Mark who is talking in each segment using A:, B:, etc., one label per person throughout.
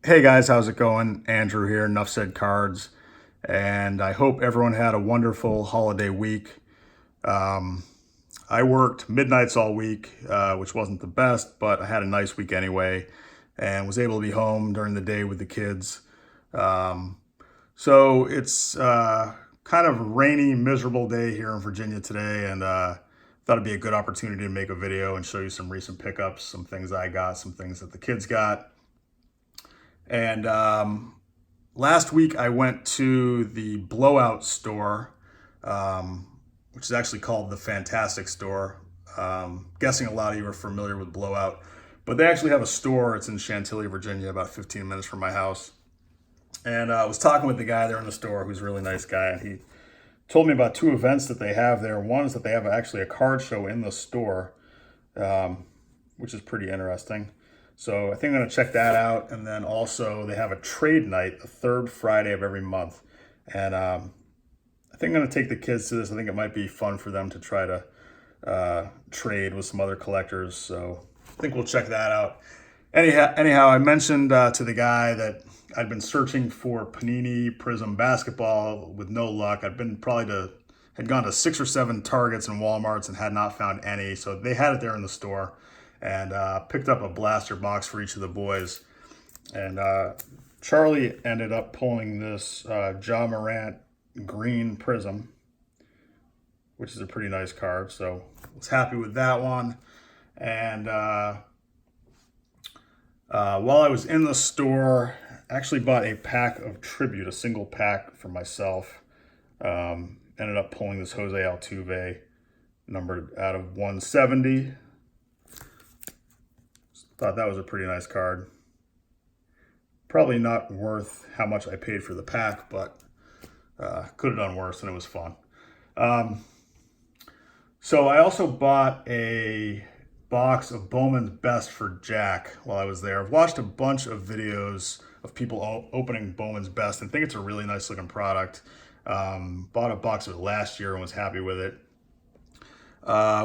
A: Hey guys, how's it going? Andrew here, Enough Said Cards, and I hope everyone had a wonderful holiday week. Um, I worked midnights all week, which wasn't the best, but I had a nice week anyway, and was able to be home during the day with the kids. Um, so it's kind of rainy, miserable day here in Virginia today, and thought it'd be a good opportunity to make a video and show you some recent pickups, some things I got, some things that the kids got. And last week I went to the Blowout store, which is actually called the Fantastic Store. Guessing a lot of you are familiar with Blowout, but they actually have a store. It's in Chantilly, Virginia, about 15 minutes from my house. And I was talking with the guy there in the store, who's a really nice guy, and he told me about two events that they have there. One is that they have actually a card show in the store, um, which is pretty interesting. So I think I'm going to check that out. And then also they have a trade night the third Friday of every month. And I think I'm going to take the kids to this. I think it might be fun for them to try to trade with some other collectors. So I think we'll check that out. Anyhow, I mentioned to the guy that I'd been searching for Panini Prism basketball with no luck. Had gone to 6 or 7 Targets and Walmarts and had not found any. So they had it there in the store, and picked up a blaster box for each of the boys. And Charlie ended up pulling this Ja Morant green Prism, which is a pretty nice card. So was happy with that one. And while I was in the store, I actually bought a pack of Tribute, a single pack for myself. Ended up pulling this Jose Altuve, numbered out of 170. Thought that was a pretty nice card. Probably not worth how much I paid for the pack, but could have done worse, and it was fun. Um, so I also bought a box of Bowman's Best for Jack while I was there. I've watched a bunch of videos of people opening Bowman's Best and think it's a really nice looking product. Bought a box of it last year and was happy with it.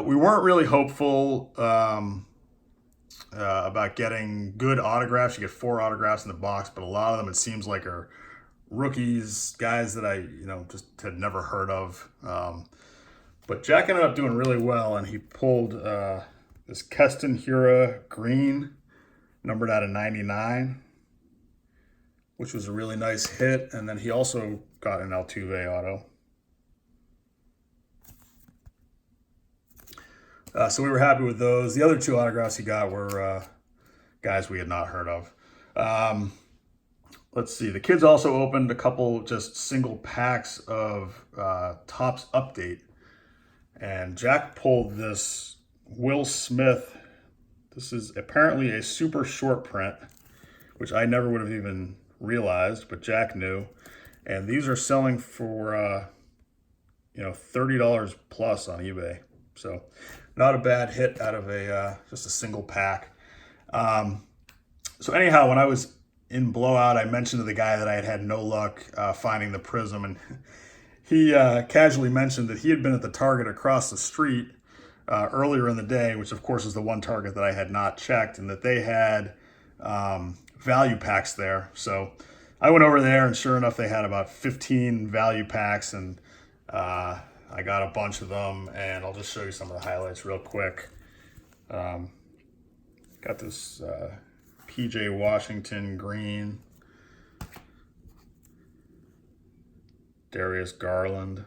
A: We weren't really hopeful about getting good autographs. You get 4 autographs in the box, but a lot of them it seems like are rookies, guys that I just had never heard of. But Jack ended up doing really well, and he pulled this Keston Hura green, numbered out of 99, which was a really nice hit. And then he also got an Altuve auto. So we were happy with those. The other 2 autographs he got were guys we had not heard of. Let's see. The kids also opened a couple just single packs of Topps Update. And Jack pulled this Will Smith. This is apparently a super short print, which I never would have even realized, but Jack knew. And these are selling for $30 plus on eBay. So not a bad hit out of just a single pack. So anyhow, when I was in Blowout, I mentioned to the guy that I had no luck finding the Prism, and he casually mentioned that he had been at the Target across the street earlier in the day, which of course is the one Target that I had not checked, and that they had value packs there. So I went over there, and sure enough, they had about 15 value packs, and I got a bunch of them, and I'll just show you some of the highlights real quick. Got this PJ Washington green, Darius Garland.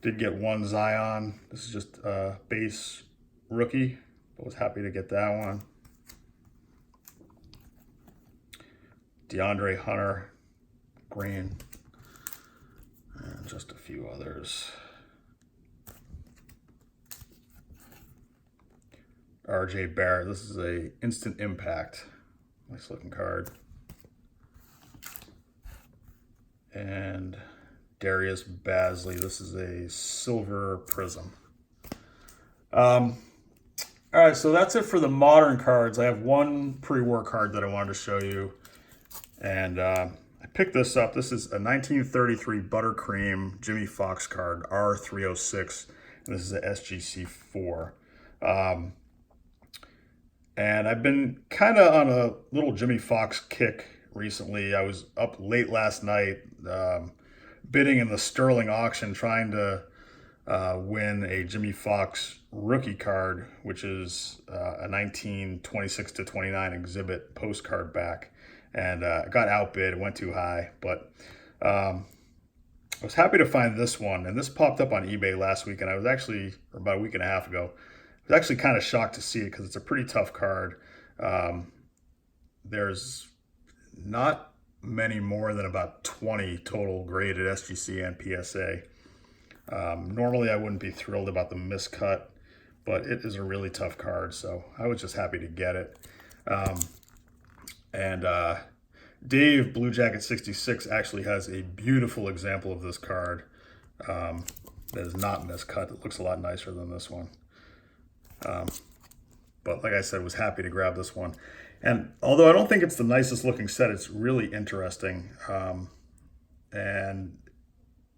A: Did get one Zion. This is just a base rookie, but was happy to get that one. DeAndre Hunter, green, and just a few others. RJ Barrett. This is a instant impact. Nice looking card. And Darius Basley. This is a silver Prism. All right, so that's it for the modern cards. I have one pre-war card that I wanted to show you. And I picked this up. This is a 1933 Buttercream Jimmy Fox card, R306. And this is a SGC4. And I've been kind of on a little Jimmy Fox kick recently. I was up late last night, bidding in the Sterling auction, trying to win a Jimmy Fox rookie card, which is a 1926 to 29 exhibit postcard back. And got outbid, went too high. But I was happy to find this one. And this popped up on eBay last week. And I was actually, or about a week and a half ago, I was actually kind of shocked to see it because it's a pretty tough card. There's not many more than about 20 total graded SGC and PSA. Normally I wouldn't be thrilled about the miscut, but it is a really tough card, so I was just happy to get it. And Dave Blue Jacket 66 actually has a beautiful example of this card that is not miscut. It looks a lot nicer than this one. But like I said, was happy to grab this one. And although I don't think it's the nicest looking set, it's really interesting. And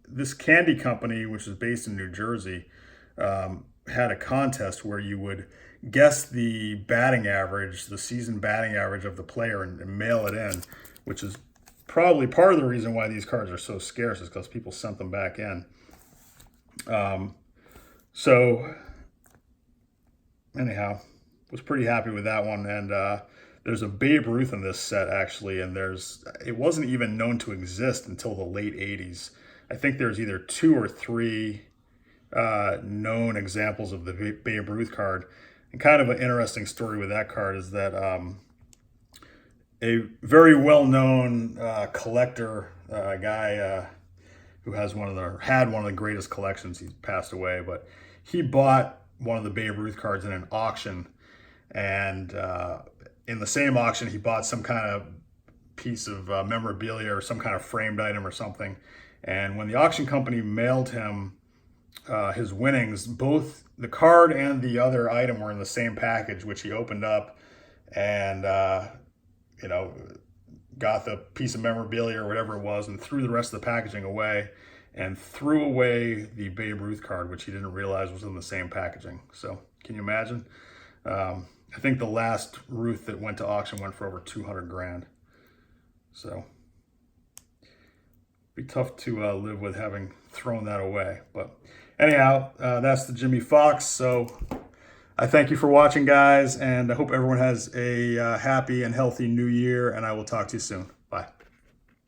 A: this candy company, which is based in New Jersey, had a contest where you would guess the batting average, the season batting average of the player, and mail it in, which is probably part of the reason why these cards are so scarce, is because people sent them back in. So anyhow, was pretty happy with that one. And there's a Babe Ruth in this set actually, and it wasn't even known to exist until the late 80s. I think there's either 2 or 3 known examples of the Babe Ruth card. And kind of an interesting story with that card is that a very well-known collector, guy who had one of the greatest collections, he's passed away, but he bought one of the Babe Ruth cards in an auction. And in the same auction, he bought some kind of piece of memorabilia or some kind of framed item or something. And when the auction company mailed him his winnings, both the card and the other item were in the same package, which he opened up and, got the piece of memorabilia or whatever it was and threw the rest of the packaging away and threw away the Babe Ruth card, which he didn't realize was in the same packaging. So can you imagine? I think the last Ruth that went to auction went for over 200 grand. So be tough to live with having thrown that away. But anyhow, that's the Jimmy Fox. So I thank you for watching, guys, and I hope everyone has a happy and healthy new year, and I will talk to you soon.